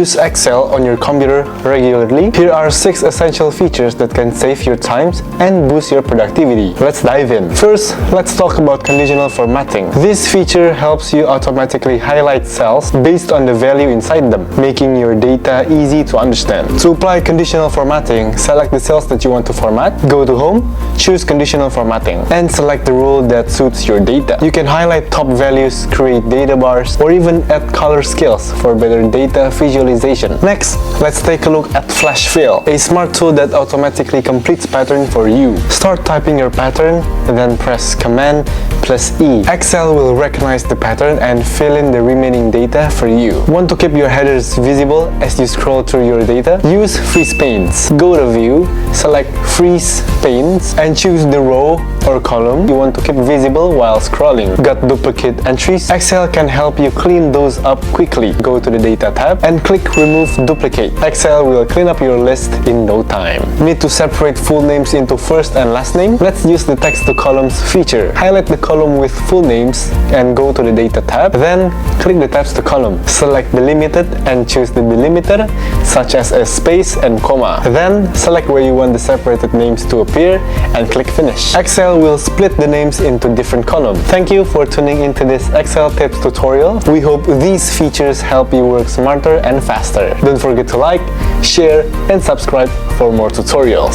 use Excel on your computer regularly? Here are 6 essential features that can save your time and boost your productivity. Let's dive in. First, let's talk about conditional formatting. This feature helps you automatically highlight cells based on the value inside them, making your data easy to understand. To apply conditional formatting, select the cells that you want to format, go to Home, choose Conditional Formatting, and select the rule that suits your data. You can highlight top values, create data bars, or even add color scales for better data visualization. Next, let's take a look at Flash Fill, a smart tool that automatically completes pattern for you. Start typing your pattern, then press Command plus E. Excel will recognize the pattern and fill in the remaining data for you. Want to keep your headers visible as you scroll through your data? Use Freeze Panes. Go to View, select Freeze Panes, and choose the row or column you want to keep visible while scrolling. Got duplicate entries? Excel can help you clean those up quickly. Go to the Data tab and click Remove Duplicate. Excel will clean up your list in no time. Need to separate full names into first and last name? Let's use the Text to Columns feature. Highlight the column with full names and go to the Data tab. Then click the Text to Column. Select Delimited and choose the delimiter, such as a space and comma. Then select where you want the separated names to appear and click Finish. Excel will split the names into different columns. Thank you for tuning into this Excel tips tutorial. We hope these features help you work smarter and faster. Don't forget to like, share, and subscribe for more tutorials.